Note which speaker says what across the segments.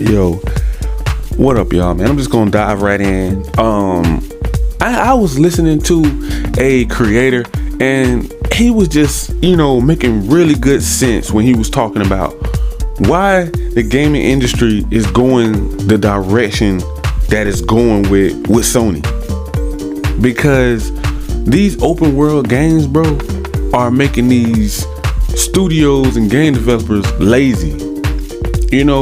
Speaker 1: Yo, what up, y'all, man? I'm just gonna dive right in. I was listening to a creator, and he was just, making really good sense when he was talking about why the gaming industry is going the direction that it's going with Sony. Because these open world games, bro, are making these studios and game developers lazy.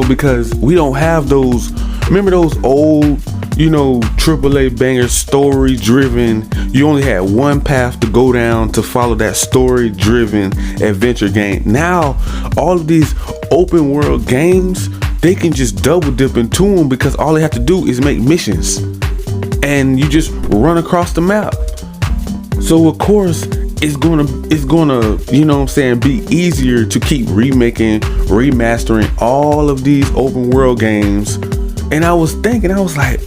Speaker 1: Because we don't have those. Remember those old, AAA bangers, story driven. You only had one path to go down to follow that story driven adventure game. Now, all of these open world games, they can just double dip into them because all they have to do is make missions. And you just run across the map. So of course, it's gonna, be easier to keep remaking, remastering all of these open world games. And I was thinking, I was like,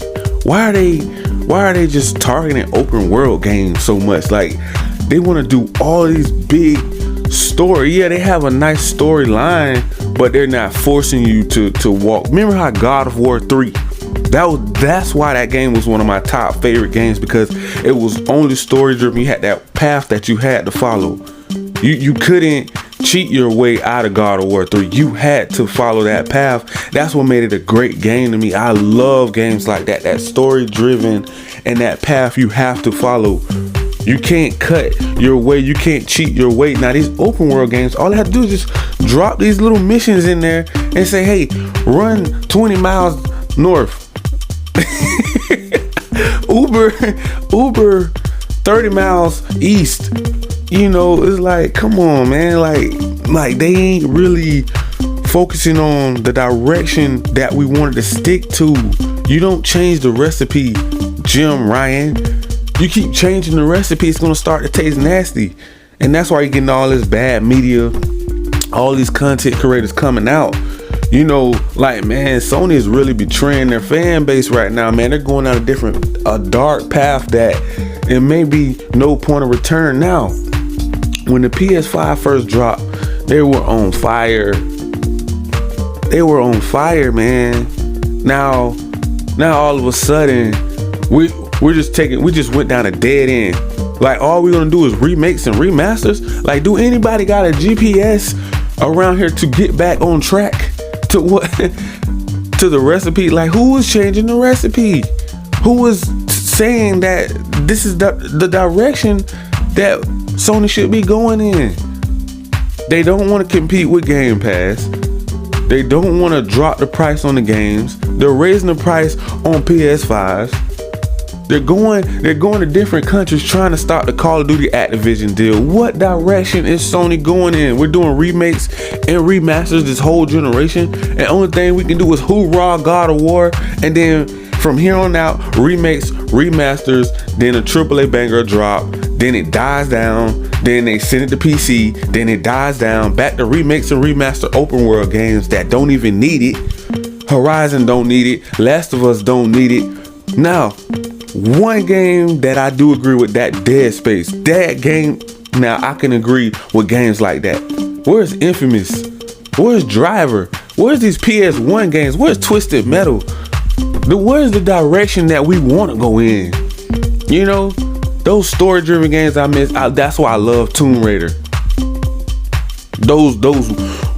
Speaker 1: why are they just targeting open world games so much? Like, they want to do all of these big story. Yeah, they have a nice storyline, but they're not forcing you to walk. Remember how God of War 3? That's why that game was one of my top favorite games, because it was only story driven. You had that path that you had to follow. You couldn't cheat your way out of God of War 3. You had to follow that path. That's what made it a great game to me. I love games like that story driven, and that path you have to follow. You can't cut your way. You can't cheat your way. Now, these open world games, all they have to do is just drop these little missions in there and say, hey, run 20 miles north. Uber 30 miles east. It's like, come on, man. Like they ain't really focusing on the direction that we wanted to stick to. You don't change the recipe, Jim Ryan. You keep changing the recipe, it's gonna start to taste nasty. And that's why you're getting all this bad media, all these content creators coming out. Man, Sony is really betraying their fan base right now, man. They're going down a dark path that it may be no point of return now. When the PS5 first dropped, they were on fire. They were on fire, man. Now all of a sudden, we just went down a dead end. Like, all we're gonna do is remakes and remasters. Like, do anybody got a GPS around here to get back on track to what? To the recipe? Like, who was changing the recipe? Who was saying that this is the direction that Sony should be going in? They don't want to compete with Game Pass. They don't want to drop the price on the games. They're raising the price on PS5s. They're going to different countries trying to stop the Call of Duty Activision deal. What direction is Sony going in? We're doing remakes and remasters this whole generation, and the only thing we can do is hoorah God of War, and then from here on out, remakes, remasters, then a AAA banger drop, then it dies down, then they send it to PC, then it dies down, back to remakes and remaster open world games that don't even need it. Horizon don't need it. Last of Us don't need it. Now, one game that I do agree with, that Dead Space. That game, now I can agree with games like that. Where's Infamous? Where's Driver? Where's these PS1 games? Where's Twisted Metal? Where's the direction that we want to go in? Those story-driven games I miss. That's why I love Tomb Raider. Those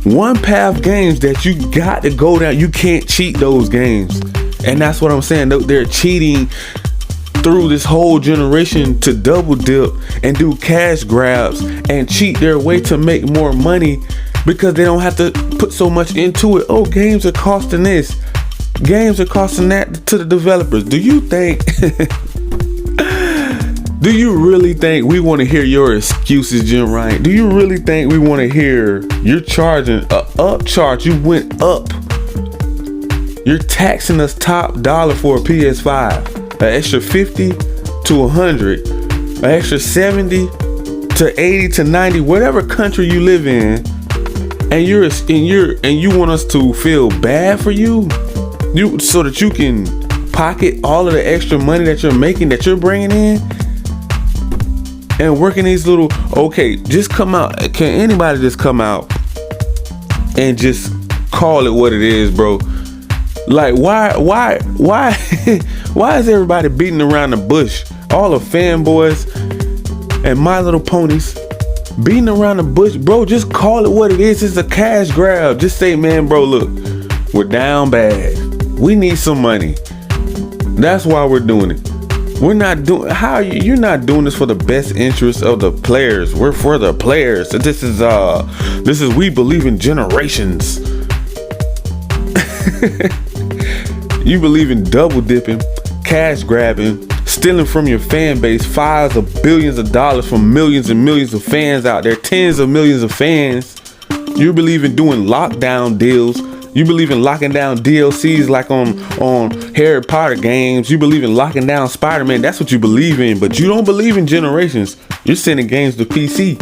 Speaker 1: one-path games that you got to go down. You can't cheat those games. And that's what I'm saying. They're cheating through this whole generation to double dip and do cash grabs and cheat their way to make more money, because they don't have to put so much into it. Oh, games are costing this. Games are costing that to the developers. Do you think do you really think we want to hear your excuses, Jim Ryan? Do you really think we want to hear you're charging a upcharge? You went up. You're taxing us top dollar for a PS5. An extra 50 to 100, an extra 70 to 80 to 90, whatever country you live in, and you want us to feel bad for you so that you can pocket all of the extra money that you're making, that you're bringing in, and working these little, okay, just come out. Can anybody just come out and just call it what it is, bro? Like, why why is everybody beating around the bush? All the fanboys and My Little Ponies beating around the bush, bro. Just call it what it is. It's a cash grab. Just say, man, bro, look, we're down bad. We need some money. That's why we're doing it. We're not doing you're not doing this for the best interest of the players. We're for the players. This is we believe in generations. You believe in double dipping, cash grabbing, stealing from your fan base files of billions of dollars from millions and millions of fans out there, tens of millions of fans. You believe in doing lockdown deals. You believe in locking down DLCs like on Harry Potter games. You believe in locking down Spider-Man. That's what you believe in, but you don't believe in generations. You're sending games to PC.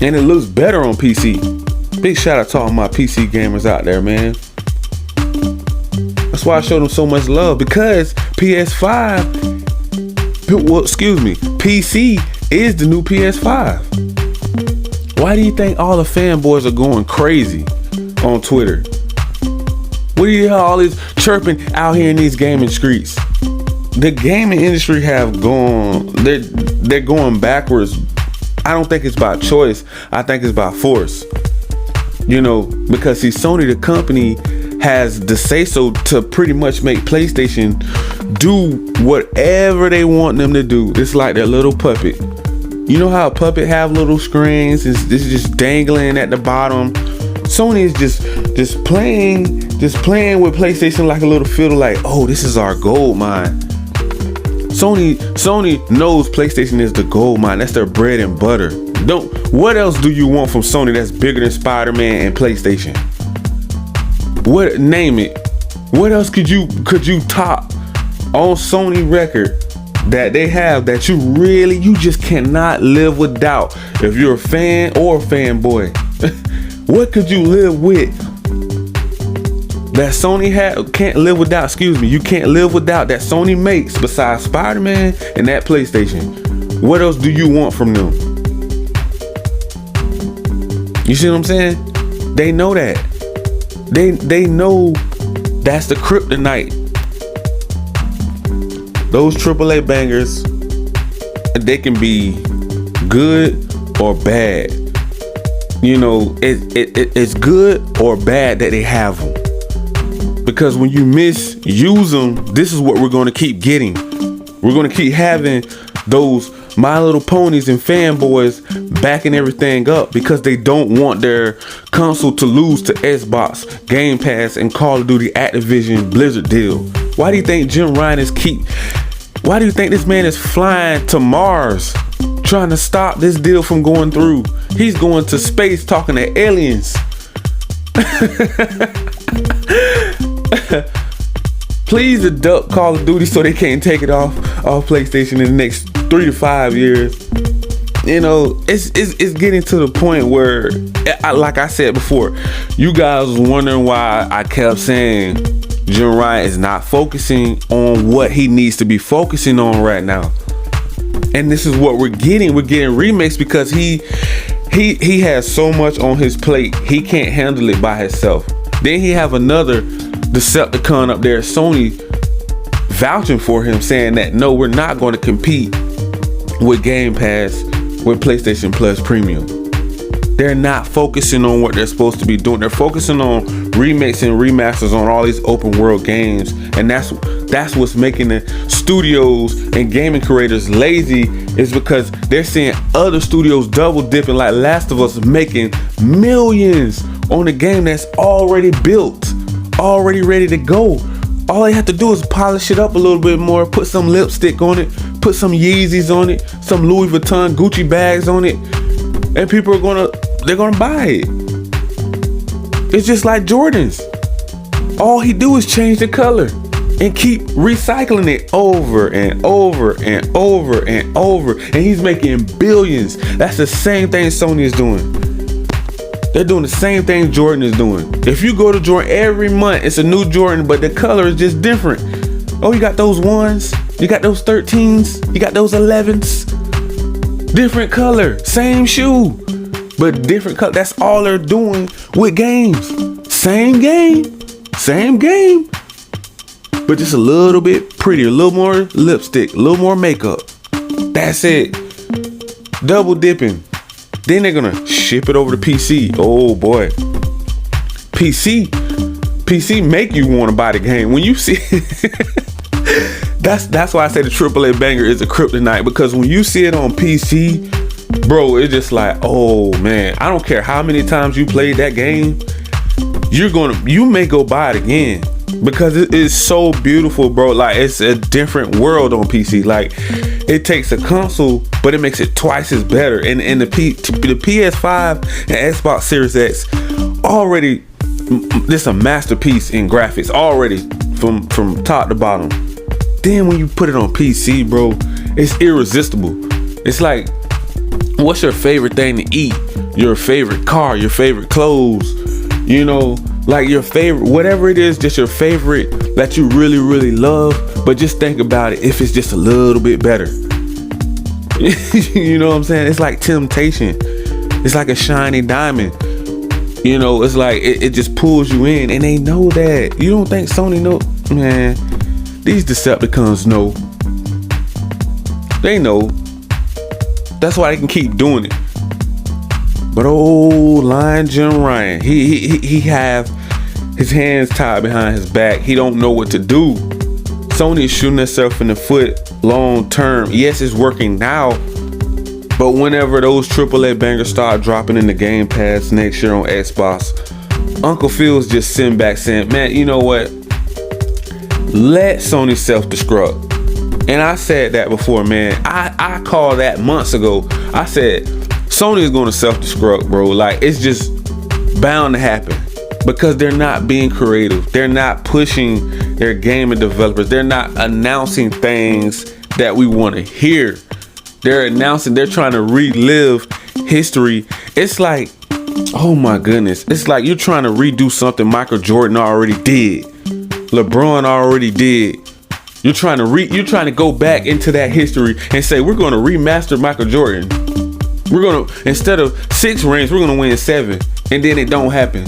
Speaker 1: And it looks better on PC. Big shout out to all my PC gamers out there, man. That's why I showed them so much love, because PC is the new PS5. Why do you think all the fanboys are going crazy on Twitter? What do you hear all this chirping out here in these gaming streets? The gaming industry they're going backwards. I don't think it's by choice. I think it's by force. You know, because see, Sony, the company, has the say-so to pretty much make PlayStation do whatever they want them to do. It's like their little puppet. You know how a puppet have little screens? It's just dangling at the bottom. Sony is just playing with PlayStation like a little fiddle. Like, oh, this is our gold mine. Sony knows PlayStation is the gold mine. That's their bread and butter. What else do you want from Sony that's bigger than Spider-Man and PlayStation? Name it. What else could you top on Sony record that they have that you just cannot live without? If you're a fan or a fanboy, what could you live with that Sony can't live without? You can't live without that Sony makes besides Spider-Man and that PlayStation. What else do you want from them? You see what I'm saying? They know that. They know that's the kryptonite. Those AAA bangers, they can be good or bad. You know, it's good or bad that they have them. Because when you misuse them, this is what we're going to keep getting. We're going to keep having those My Little Ponies and fanboys backing everything up because they don't want their console to lose to Xbox, Game Pass, and Call of Duty Activision Blizzard deal. Why do you think why do you think this man is flying to Mars trying to stop this deal from going through? He's going to space talking to aliens. Please adopt Call of Duty so they can't take it off PlayStation in the next 3 to 5 years. You know, it's getting to the point where, like I said before, you guys was wondering why I kept saying Jim Ryan is not focusing on what he needs to be focusing on right now. And this is what we're getting. We're getting remakes because he has so much on his plate. He can't handle it by himself. Then he have another Decepticon up there, Sony, vouching for him, saying that no, we're not going to compete with Game Pass, with PlayStation Plus Premium. They're not focusing on what they're supposed to be doing. They're focusing on remakes and remasters on all these open world games, and that's what's making the studios and gaming creators lazy, is because they're seeing other studios double dipping, like Last of Us, making millions on a game that's already built, already ready to go. All they have to do is polish it up a little bit more, put some lipstick on it, put some Yeezys on it, some Louis Vuitton Gucci bags on it, and people they're gonna buy it. It's just like Jordans. All he do is change the color and keep recycling it over and over and over and over, and he's making billions. That's the same thing Sony is doing. They're doing the same thing Jordan is doing. If you go to Jordan every month, it's a new Jordan, but the color is just different. Oh, you got those 1s, you got those 13s, you got those 11s. Different color, same shoe, but different color. That's all they're doing with games. Same game, Same game, but just a little bit prettier, a little more lipstick, a little more makeup. That's it. Double dipping. Then they're gonna ship it over to PC. Oh boy. PC make you want to buy the game. When you see that's why I say the AAA banger is a kryptonite, because when you see it on PC, bro, it's just like, oh man, I don't care how many times you played that game, you may go buy it again, because it is so beautiful, bro. Like, it's a different world on PC. Like, it takes a console, but it makes it twice as better. And the PS5 and Xbox Series X already, this a masterpiece in graphics already from top to bottom. Then when you put it on PC, bro, it's irresistible. It's like, what's your favorite thing to eat? Your favorite car, your favorite clothes, you know, like your favorite, whatever it is, just your favorite that you really, really love. But just think about it, if it's just a little bit better. You know what I'm saying? It's like temptation. It's like a shiny diamond. You know, it's like it just pulls you in, and they know that. You don't think Sony know? Man, these Decepticons know. They know. That's why they can keep doing it. But old Lion Jim Ryan, he have his hands tied behind his back. He don't know what to do. Sony is shooting itself in the foot long term. Yes, it's working now, but whenever those AAA bangers start dropping in the Game Pass next year on Xbox, Uncle Phil's just sitting back saying, man, you know what? Let Sony self-destruct. And I said that before, man. I called that months ago. I said, Sony is going to self-destruct, bro. Like, it's just bound to happen, because they're not being creative. They're not pushing their gaming developers. They're not announcing things that we want to hear. They're trying to relive history. It's like, oh my goodness. It's like you're trying to redo something Michael Jordan already did. LeBron already did. You're trying to go back into that history and say, we're going to remaster Michael Jordan. We're going to, instead of 6 rings, we're going to win 7. And then it don't happen.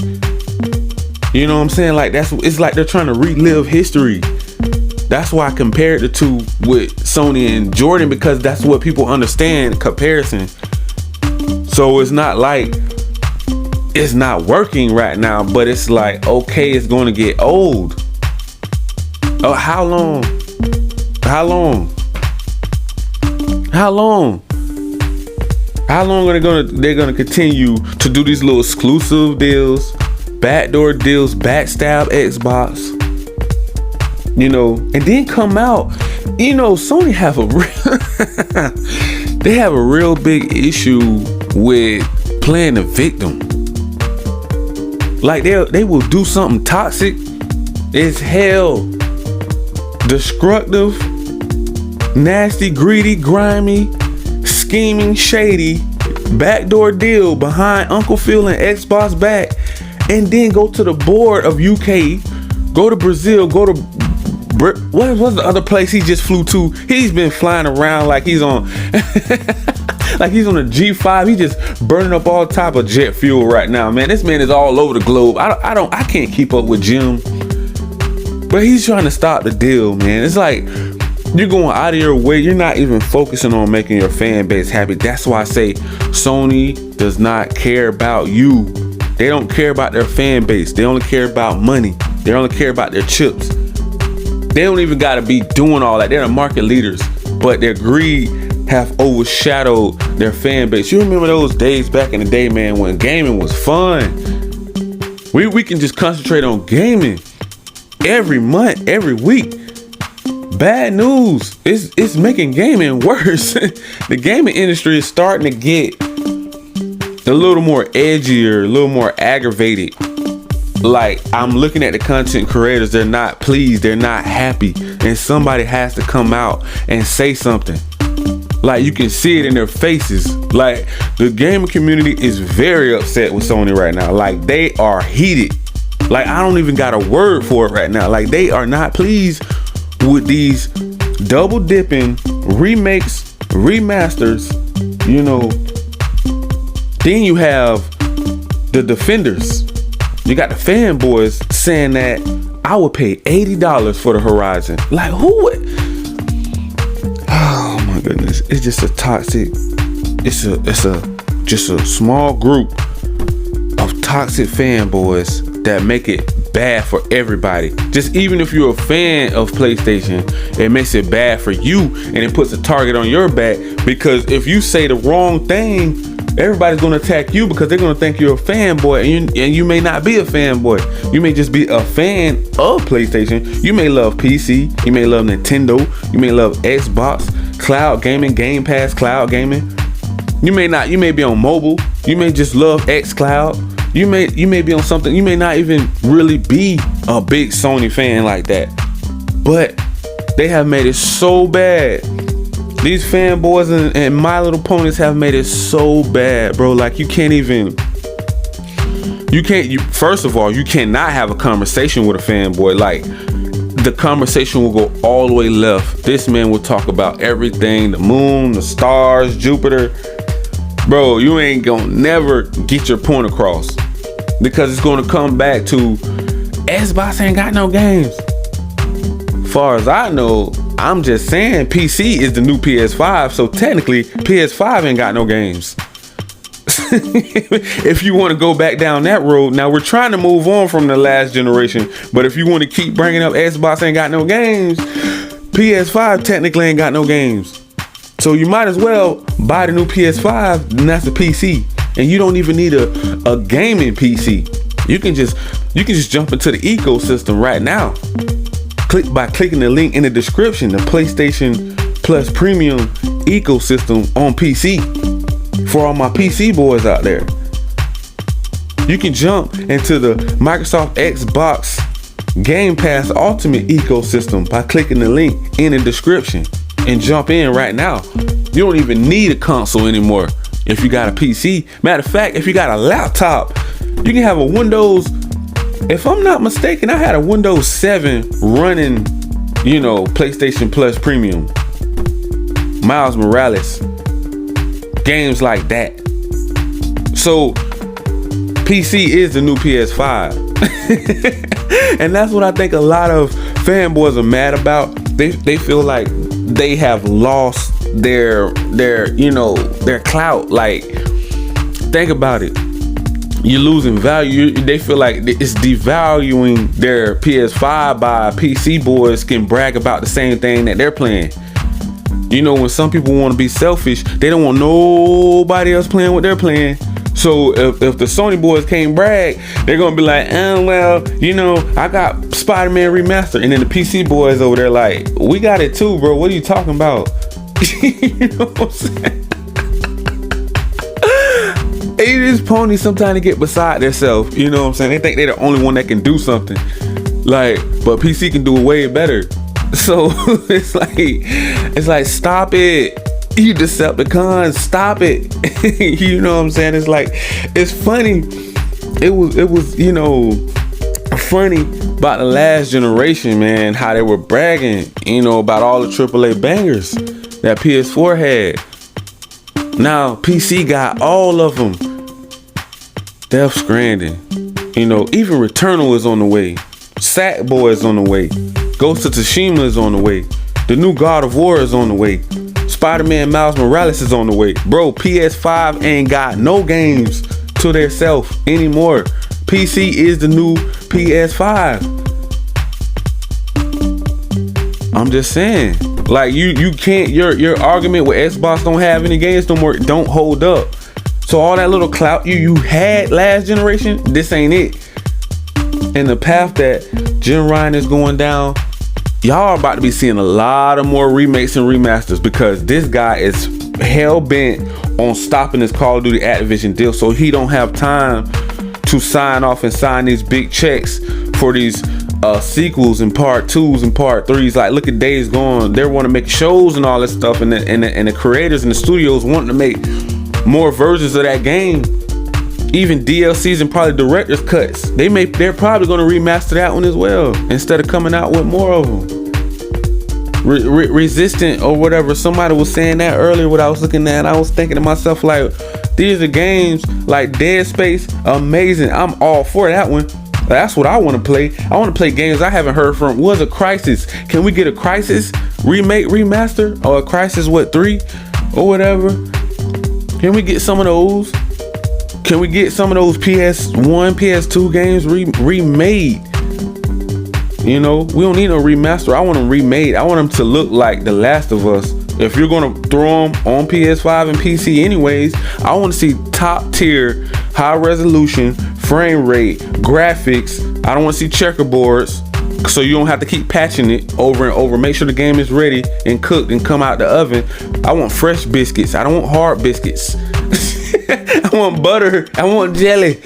Speaker 1: You know what I'm saying? Like, it's like they're trying to relive history. That's why I compared the two with Sony and Jordan, because that's what people understand, comparison. So it's not like it's not working right now, but it's like, okay, it's going to get old. Oh, how long? How long? How long? How long are they're gonna continue to do these little exclusive deals, backdoor deals, backstab Xbox? You know, and then come out. You know, Sony have they have a real big issue with playing the victim. Like, they will do something toxic as hell, destructive, nasty, greedy, grimy, scheming, shady, backdoor deal behind Uncle Phil and Xbox back, and then go to the board of UK, go to Brazil, go to what was the other place he just flew to? He's been flying around like he's on like he's on a G5. He just burning up all type of jet fuel right now, man. This man is all over the globe. I can't keep up with Jim, but he's trying to stop the deal, man. It's like you're going out of your way. You're not even focusing on making your fan base happy. That's why I say Sony does not care about you. They don't care about their fan base. They only care about money. They only care about their chips. They don't even got to be doing all that. They're the market leaders, but their greed have overshadowed their fan base. You remember those days back in the day, man, when gaming was fun. We can just concentrate on gaming every month, every week. Bad news. It's making gaming worse. The gaming industry is starting to get a little more edgier, a little more aggravated. Like, I'm looking at the content creators, they're not pleased, they're not happy, and somebody has to come out and say something. Like, you can see it in their faces. Like, the gaming community is very upset with Sony right now. Like, they are heated. Like, I don't even got a word for it right now. Like, they are not pleased with these double dipping remakes, remasters, you know. Then you have the defenders. You got the fanboys saying that I would pay $80 for the Horizon. Like, who would? Oh my goodness. It's just a toxic, it's just a small group of toxic fanboys that make it bad for everybody. Just even if you're a fan of PlayStation, it makes it bad for you, and it puts a target on your back, because if you say the wrong thing, everybody's gonna attack you because they're gonna think you're a fanboy, and you may not be a fanboy. You may just be a fan of PlayStation. You may love PC, you may love Nintendo, you may love Xbox, cloud gaming, Game Pass, cloud gaming. You may be on mobile. You may just love xCloud. You may be on something. You may not even really be a big Sony fan like that. But they have made it so bad. These fanboys and My Little Ponies have made it so bad, bro. Like, first of all, you cannot have a conversation with a fanboy. Like, the conversation will go all the way left. This man will talk about everything, the moon, the stars, Jupiter. Bro, you ain't gonna never get your point across, because it's gonna come back to Xbox ain't got no games. Far as I know, I'm just saying PC is the new PS5, so technically PS5 ain't got no games. If you want to go back down that road, now we're trying to move on from the last generation, but if you want to keep bringing up Xbox ain't got no games, PS5 technically ain't got no games. So you might as well buy the new PS5, and that's a PC. And you don't even need a gaming PC. You can just jump into the ecosystem right now. By clicking the link in the description, the PlayStation Plus Premium ecosystem on PC. For all my PC boys out there, you can jump into the Microsoft Xbox Game Pass Ultimate ecosystem by clicking the link in the description and jump in right now. You don't even need a console anymore if you got a PC. Matter of fact, if you got a laptop, you can have a Windows. If I'm not mistaken, I had a Windows 7 running, PlayStation Plus Premium, Miles Morales, games like that. So PC is the new PS5. And that's what I think a lot of fanboys are mad about. They feel like they have lost their clout. Like, think about it. You're losing value. They feel like it's devaluing their PS5 by PC boys can brag about the same thing that they're playing. When some people want to be selfish, they don't want nobody else playing what they're playing. So if the Sony boys can't brag, they're gonna be like, I got Spider-Man remastered, and then the PC boys over there like, we got it too, bro. What are you talking about? You know what I'm saying? These ponies sometimes get beside themselves. You know what I'm saying? They think they're the only one that can do something. Like, but PC can do it way better. So it's like, stop it. You Decepticons, stop it. You know what I'm saying? It's like, it's funny. It was funny about the last generation, man, how they were bragging, about all the AAA bangers that PS4 had. Now PC got all of them. Death Stranding, even Returnal is on the way. Sackboy is on the way. Ghost of Tsushima is on the way. The new God of War is on the way. Spider-Man Miles Morales is on the way. Bro, PS5 ain't got no games to their self anymore. PC is the new PS5. I'm just saying. Like, you can't, your argument with Xbox don't have any games no more, don't hold up. So all that little clout you had last generation, this ain't it. And the path that Gen Ryan is going down, y'all are about to be seeing a lot of more remakes and remasters, because this guy is hell bent on stopping this Call of Duty Activision deal, so he don't have time to sign off and sign these big checks for these sequels and part 2s and part 3s. Like, look at Days Gone. They want to make shows and all this stuff, and the creators and the studios wanting to make more versions of that game, even DLCs and probably director's cuts. They're probably going to remaster that one as well, instead of coming out with more of them. Resistant or whatever, somebody was saying that earlier, what I was looking at, I was thinking to myself, like, These are games like Dead Space, amazing. I'm all for that one. That's what I want to play. I want to play games I haven't heard from. Was a Crisis? Can we get a Crisis remake, remaster, or a Crisis 3 or whatever? Can we get some of those? Can we get some of those PS1, PS2 games remade? You know, we don't need no remaster. I want them remade. I want them to look like The Last of Us. If you're gonna throw them on PS5 and PC anyways, I want to see top tier, high resolution, frame rate, graphics. I don't want to see checkerboards, so you don't have to keep patching it over and over. Make sure the game is ready and cooked and come out the oven. I want fresh biscuits. I don't want hard biscuits. I want butter. I want jelly.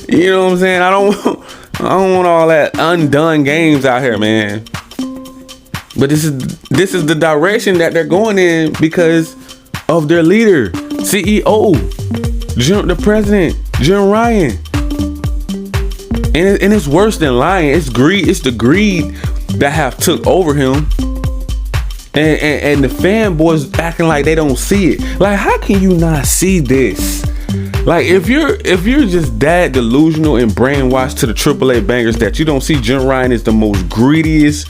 Speaker 1: You know what I'm saying? I don't want all that undone games out here, man. But this is the direction that they're going in because of their leader, CEO, the president, Jim Ryan. And it's worse than lying. It's greed. It's the greed that have took over him. And the fanboys acting like they don't see it. Like, how can you not see this? Like, if you're just that delusional and brainwashed to the AAA bangers that you don't see Jim Ryan is the most greediest,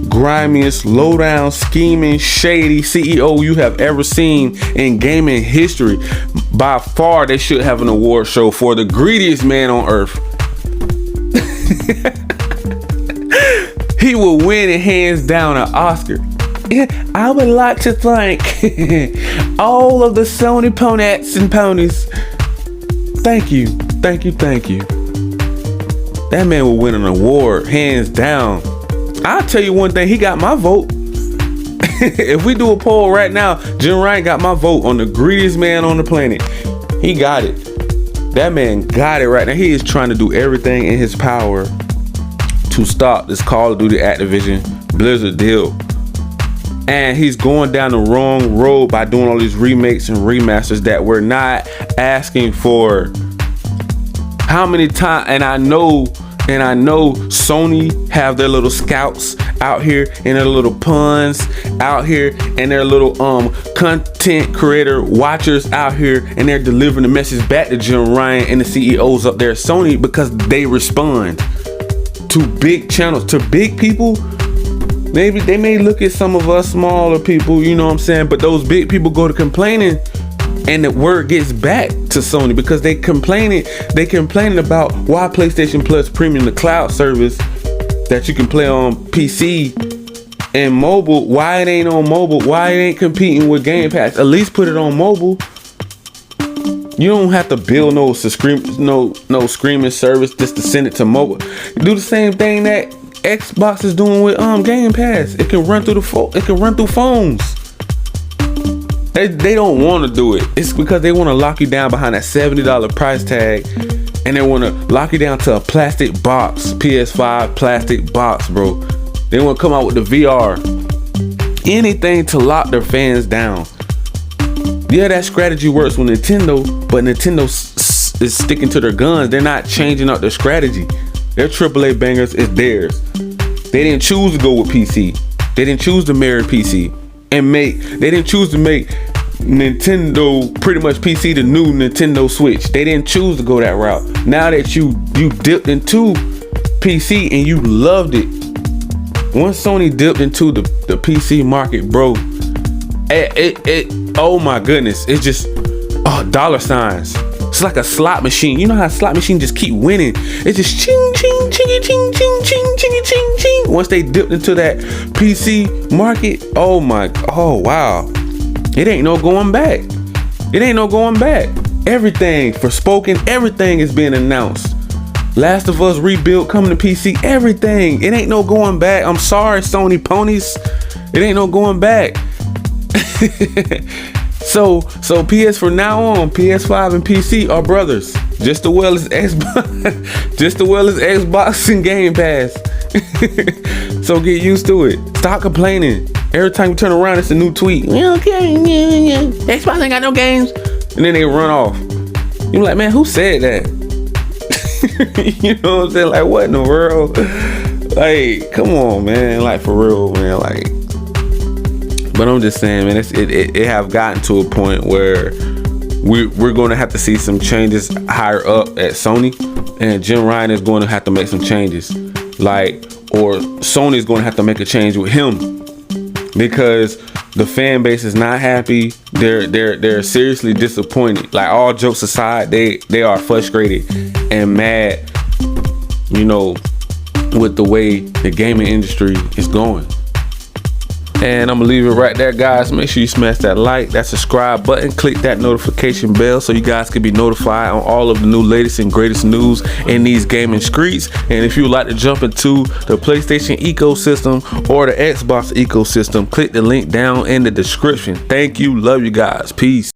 Speaker 1: grimiest, low-down, scheming, shady CEO you have ever seen in gaming history. By far, they should have an award show for the greediest man on earth. He will win it hands down an Oscar. I would like to thank all of the Sony Ponettes and Ponies. Thank you. That man will win an award hands down. I'll tell you one thing, he got my vote. If we do a poll right now, Jim Ryan got my vote on the greediest man on the planet. He got it. That man got it right now. He is trying to do everything in his power to stop this Call of Duty Activision Blizzard deal. And he's going down the wrong road by doing all these remakes and remasters that we're not asking for. How many times, and I know Sony have their little scouts out here and their little puns out here and their little content creator watchers out here, and they're delivering the message back to Jim Ryan and the CEOs up there at Sony because they respond to big channels, to big people. Maybe they may look at some of us smaller people, you know what I'm saying? But those big people go to complaining, and the word gets back to Sony because they complaining about why PlayStation Plus Premium, the cloud service that you can play on PC and mobile, why it ain't on mobile, why it ain't competing with Game Pass. At least put it on mobile. You don't have to build no streaming service just to send it to mobile. Do the same thing that Xbox is doing with Game Pass. It can run through phones. They don't want to do it. It's because they want to lock you down behind that $70 price tag, and they want to lock you down to a plastic box, PS5 plastic box, bro. They want to come out with the VR, anything to lock their fans down. Yeah, that strategy works with Nintendo, but Nintendo is sticking to their guns. They're not changing up their strategy. Their AAA bangers is theirs. They didn't choose to go with PC. They didn't choose to marry PC and they didn't choose to make Nintendo pretty much PC the new Nintendo Switch. They didn't choose to go that route. Now that you dipped into PC and you loved it. Once Sony dipped into the PC market, bro, it oh my goodness, it's just dollar signs. It's like a slot machine. You know how a slot machine just keep winning? It's just ching ching ching ching ching ching ching ching ching. Once they dipped into that PC market, oh wow, it ain't no going back. Everything Forspoken, everything is being announced. Last of Us Rebuild coming to PC, everything. It ain't no going back. I'm sorry, Sony ponies. It ain't no going back. So PS from now on, PS5 and PC are brothers, just as well as Xbox and Game Pass. So get used to it. Stop complaining. Every time you turn around, it's a new tweet. Okay, Xbox ain't got no games, and then they run off. You're like, man, who said that? You know what I'm saying? Like, what in the world? Like, come on, man. Like, for real, man. Like. But I'm just saying, man, it have gotten to a point where we're going to have to see some changes higher up at Sony, and Jim Ryan is going to have to make some changes, or Sony is going to have to make a change with him, because the fan base is not happy. They're seriously disappointed. Like, all jokes aside, they are frustrated and mad, with the way the gaming industry is going. And I'm gonna leave it right there, guys. Make sure you smash that like, that subscribe button, click that notification bell so you guys can be notified on all of the new latest and greatest news in these gaming streets. And if you would like to jump into the PlayStation ecosystem or the Xbox ecosystem, click the link down in the description. Thank you, love you guys, peace.